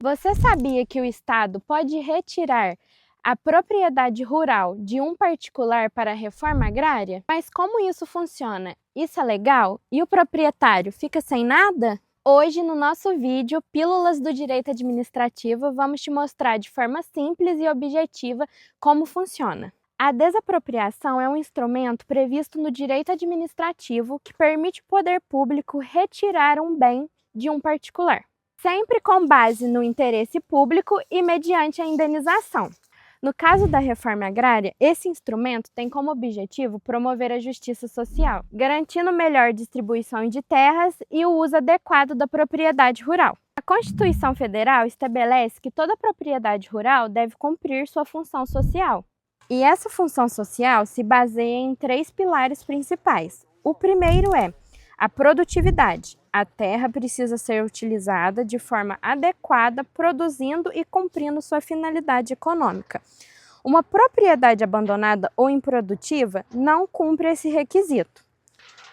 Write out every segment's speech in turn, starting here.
Você sabia que o Estado pode retirar a propriedade rural de um particular para a reforma agrária? Mas como isso funciona? Isso é legal? E o proprietário fica sem nada? Hoje, no nosso vídeo Pílulas do Direito Administrativo, vamos te mostrar de forma simples e objetiva como funciona. A desapropriação é um instrumento previsto no direito administrativo que permite ao poder público retirar um bem de um particular, sempre com base no interesse público e mediante a indenização. No caso da reforma agrária, esse instrumento tem como objetivo promover a justiça social, garantindo melhor distribuição de terras e o uso adequado da propriedade rural. A Constituição Federal estabelece que toda propriedade rural deve cumprir sua função social. E essa função social se baseia em 3 pilares principais. O primeiro é a produtividade. A terra precisa ser utilizada de forma adequada, produzindo e cumprindo sua finalidade econômica. Uma propriedade abandonada ou improdutiva não cumpre esse requisito.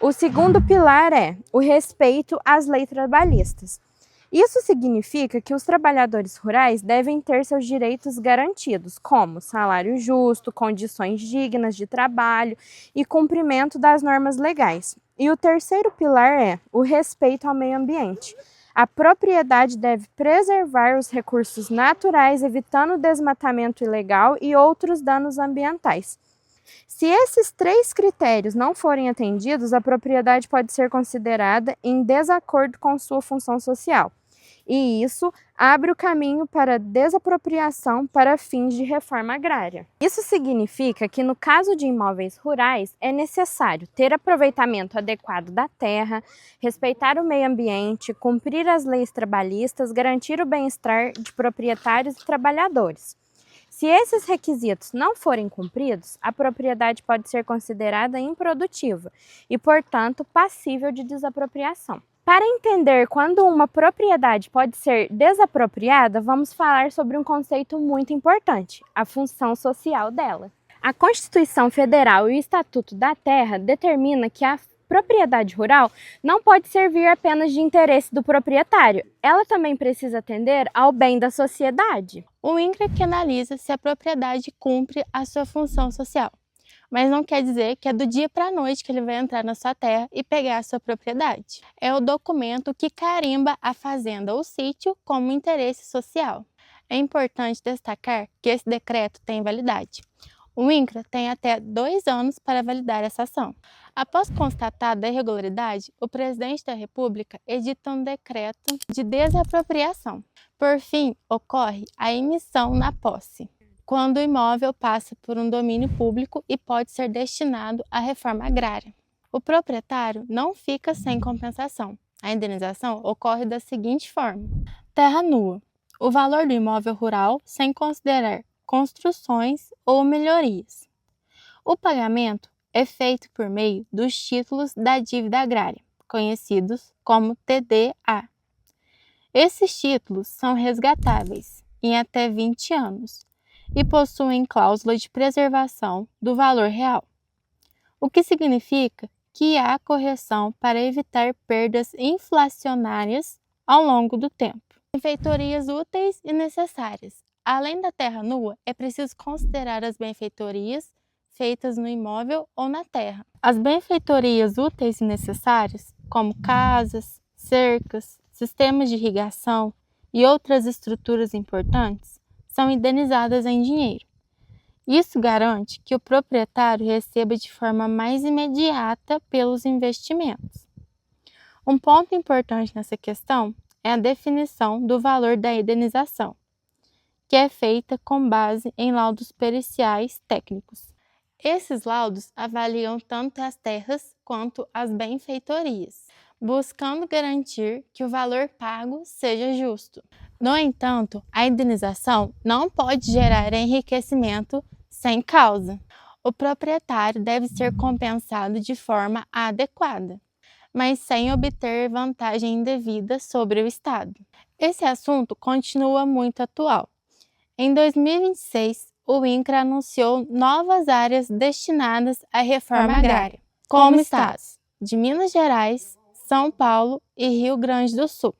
O segundo pilar é o respeito às leis trabalhistas. Isso significa que os trabalhadores rurais devem ter seus direitos garantidos, como salário justo, condições dignas de trabalho e cumprimento das normas legais. E o terceiro pilar é o respeito ao meio ambiente. A propriedade deve preservar os recursos naturais, evitando o desmatamento ilegal e outros danos ambientais. Se esses 3 critérios não forem atendidos, a propriedade pode ser considerada em desacordo com sua função social. E isso abre o caminho para desapropriação para fins de reforma agrária. Isso significa que, no caso de imóveis rurais, é necessário ter aproveitamento adequado da terra, respeitar o meio ambiente, cumprir as leis trabalhistas, garantir o bem-estar de proprietários e trabalhadores. Se esses requisitos não forem cumpridos, a propriedade pode ser considerada improdutiva e, portanto, passível de desapropriação. Para entender quando uma propriedade pode ser desapropriada, vamos falar sobre um conceito muito importante: a função social dela. A Constituição Federal e o Estatuto da Terra determinam que a propriedade rural não pode servir apenas de interesse do proprietário, ela também precisa atender ao bem da sociedade. O INCRA que analisa se a propriedade cumpre a sua função social, mas não quer dizer que é do dia para a noite que ele vai entrar na sua terra e pegar a sua propriedade. É o documento que carimba a fazenda ou sítio como interesse social. É importante destacar que esse decreto tem validade. O INCRA tem até 2 anos para validar essa ação. Após constatada a irregularidade, o presidente da República edita um decreto de desapropriação. Por fim, ocorre a emissão na posse, quando o imóvel passa por um domínio público e pode ser destinado à reforma agrária. O proprietário não fica sem compensação. A indenização ocorre da seguinte forma: terra nua, o valor do imóvel rural sem considerar construções ou melhorias. O pagamento é feito por meio dos títulos da dívida agrária, conhecidos como TDA. Esses títulos são resgatáveis em até 20 anos e possuem cláusula de preservação do valor real, o que significa que há correção para evitar perdas inflacionárias ao longo do tempo. Benfeitorias úteis e necessárias. Além da terra nua, é preciso considerar as benfeitorias feitas no imóvel ou na terra. As benfeitorias úteis e necessárias, como casas, cercas, sistemas de irrigação e outras estruturas importantes, são indenizadas em dinheiro. Isso garante que o proprietário receba de forma mais imediata pelos investimentos. Um ponto importante nessa questão é a definição do valor da indenização, que é feita com base em laudos periciais técnicos. Esses laudos avaliam tanto as terras quanto as benfeitorias, buscando garantir que o valor pago seja justo. No entanto, a indenização não pode gerar enriquecimento sem causa. O proprietário deve ser compensado de forma adequada, mas sem obter vantagem indevida sobre o Estado. Esse assunto continua muito atual. Em 2026, o INCRA anunciou novas áreas destinadas à reforma agrária, como estados de Minas Gerais, São Paulo e Rio Grande do Sul.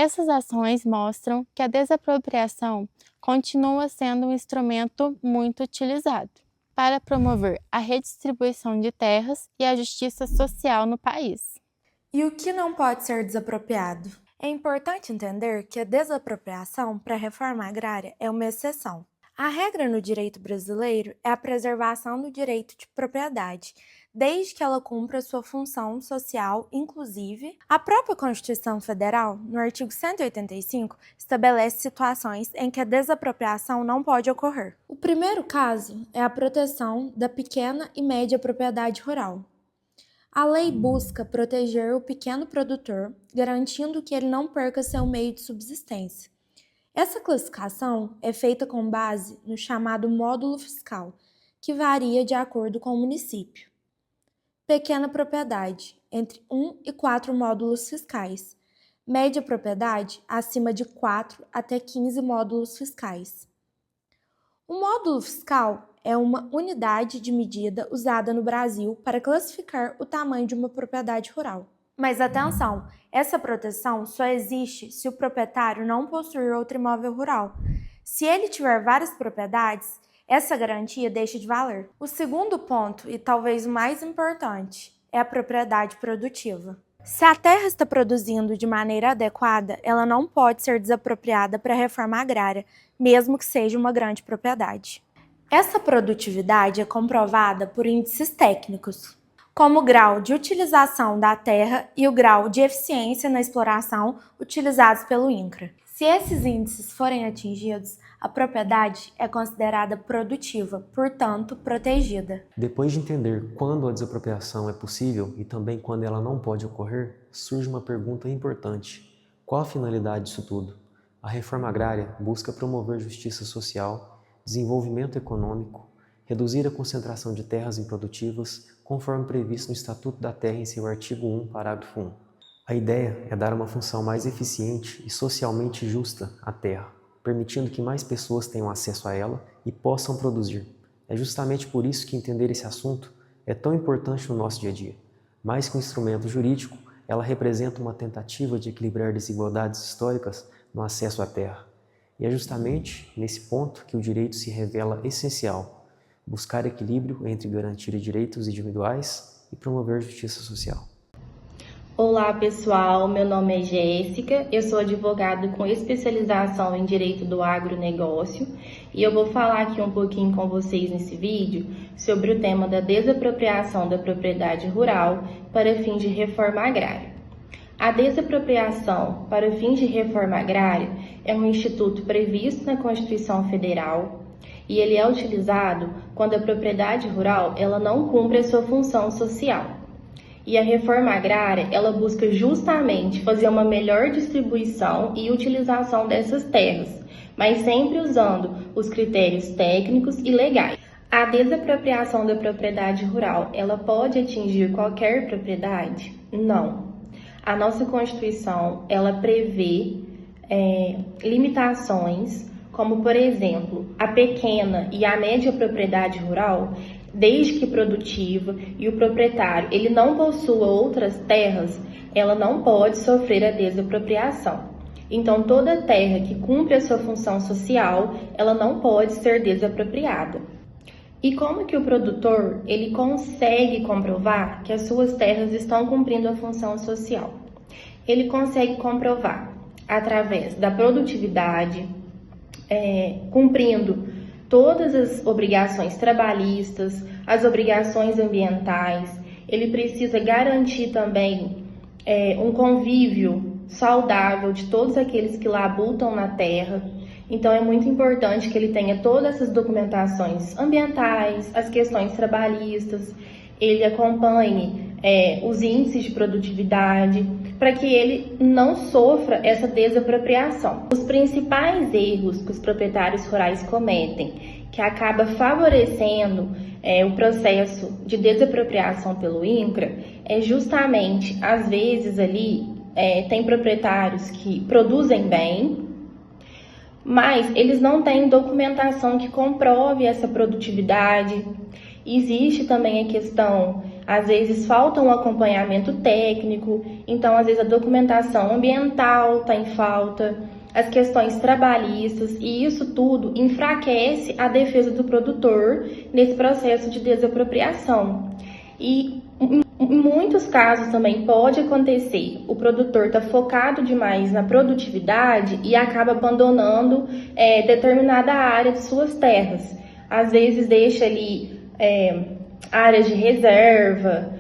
Essas ações mostram que a desapropriação continua sendo um instrumento muito utilizado para promover a redistribuição de terras e a justiça social no país. E o que não pode ser desapropriado? É importante entender que a desapropriação para a reforma agrária é uma exceção. A regra no direito brasileiro é a preservação do direito de propriedade, desde que ela cumpra sua função social. Inclusive, a própria Constituição Federal, no artigo 185, estabelece situações em que a desapropriação não pode ocorrer. O primeiro caso é a proteção da pequena e média propriedade rural. A lei busca proteger o pequeno produtor, garantindo que ele não perca seu meio de subsistência. Essa classificação é feita com base no chamado módulo fiscal, que varia de acordo com o município. Pequena propriedade, entre 1 e 4 módulos fiscais. Média propriedade, acima de 4 até 15 módulos fiscais. O módulo fiscal é uma unidade de medida usada no Brasil para classificar o tamanho de uma propriedade rural. Mas atenção, essa proteção só existe se o proprietário não possuir outro imóvel rural. Se ele tiver várias propriedades, essa garantia deixa de valer. O segundo ponto, e talvez o mais importante, é a propriedade produtiva. Se a terra está produzindo de maneira adequada, ela não pode ser desapropriada para a reforma agrária, mesmo que seja uma grande propriedade. Essa produtividade é comprovada por índices técnicos, como o grau de utilização da terra e o grau de eficiência na exploração utilizados pelo INCRA. Se esses índices forem atingidos, a propriedade é considerada produtiva, portanto, protegida. Depois de entender quando a desapropriação é possível e também quando ela não pode ocorrer, surge uma pergunta importante. Qual a finalidade disso tudo? A reforma agrária busca promover justiça social, desenvolvimento econômico, reduzir a concentração de terras improdutivas, conforme previsto no Estatuto da Terra em seu artigo 1, parágrafo 1. A ideia é dar uma função mais eficiente e socialmente justa à terra, permitindo que mais pessoas tenham acesso a ela e possam produzir. É justamente por isso que entender esse assunto é tão importante no nosso dia a dia. Mais que um instrumento jurídico, ela representa uma tentativa de equilibrar desigualdades históricas no acesso à terra. E é justamente nesse ponto que o direito se revela essencial: buscar equilíbrio entre garantir direitos individuais e promover justiça social. Olá pessoal, meu nome é Jéssica, eu sou advogada com especialização em Direito do Agronegócio e eu vou falar aqui um pouquinho com vocês nesse vídeo sobre o tema da desapropriação da propriedade rural para fins de reforma agrária. A desapropriação para fins de reforma agrária é um instituto previsto na Constituição Federal e ele é utilizado quando a propriedade rural ela não cumpre a sua função social. E a reforma agrária, ela busca justamente fazer uma melhor distribuição e utilização dessas terras, mas sempre usando os critérios técnicos e legais. A desapropriação da propriedade rural, ela pode atingir qualquer propriedade? Não. A nossa Constituição, ela prevê limitações, como, por exemplo, a pequena e a média propriedade rural, desde que produtiva e o proprietário ele não possua outras terras, ela não pode sofrer a desapropriação. Então, toda terra que cumpre a sua função social, ela não pode ser desapropriada. E como que o produtor ele consegue comprovar que as suas terras estão cumprindo a função social? Ele consegue comprovar através da produtividade, cumprindo todas as obrigações trabalhistas, as obrigações ambientais. Ele precisa garantir também um convívio saudável de todos aqueles que labutam na terra. Então é muito importante que ele tenha todas essas documentações ambientais, as questões trabalhistas, ele acompanhe os índices de produtividade, para que ele não sofra essa desapropriação. Os principais erros que os proprietários rurais cometem, que acaba favorecendo o processo de desapropriação pelo INCRA, é justamente, às vezes ali, tem proprietários que produzem bem, mas eles não têm documentação que comprove essa produtividade. Existe também a questão, Às vezes falta um acompanhamento técnico, então às vezes a documentação ambiental está em falta, as questões trabalhistas, e isso tudo enfraquece a defesa do produtor nesse processo de desapropriação. E em muitos casos também pode acontecer, o produtor está focado demais na produtividade e acaba abandonando determinada área de suas terras. Às vezes deixa ali áreas de reserva,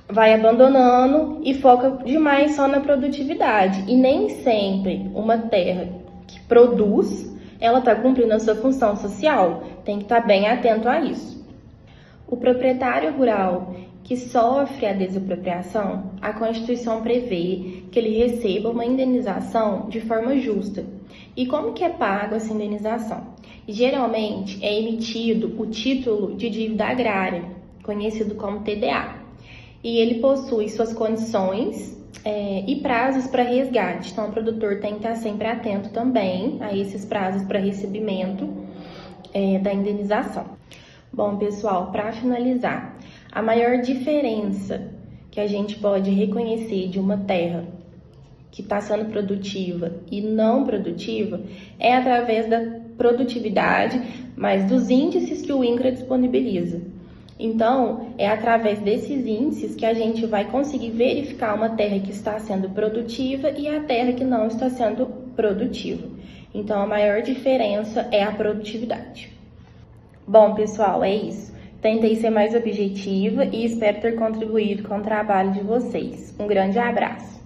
vai abandonando e foca demais só na produtividade. E nem sempre uma terra que produz, ela está cumprindo a sua função social. Tem que estar bem atento a isso. O proprietário rural que sofre a desapropriação, a Constituição prevê que ele receba uma indenização de forma justa. E como que é pago essa indenização? Geralmente é emitido o título de dívida agrária, conhecido como TDA. E ele possui suas condições e prazos para resgate. Então, o produtor tem que estar sempre atento também a esses prazos para recebimento da indenização. Bom, pessoal, para finalizar, a maior diferença que a gente pode reconhecer de uma terra que está sendo produtiva e não produtiva é através da produtividade, mas dos índices que o INCRA disponibiliza. Então, é através desses índices que a gente vai conseguir verificar uma terra que está sendo produtiva e a terra que não está sendo produtiva. Então, a maior diferença é a produtividade. Bom, pessoal, é isso. Tentei ser mais objetiva e espero ter contribuído com o trabalho de vocês. Um grande abraço!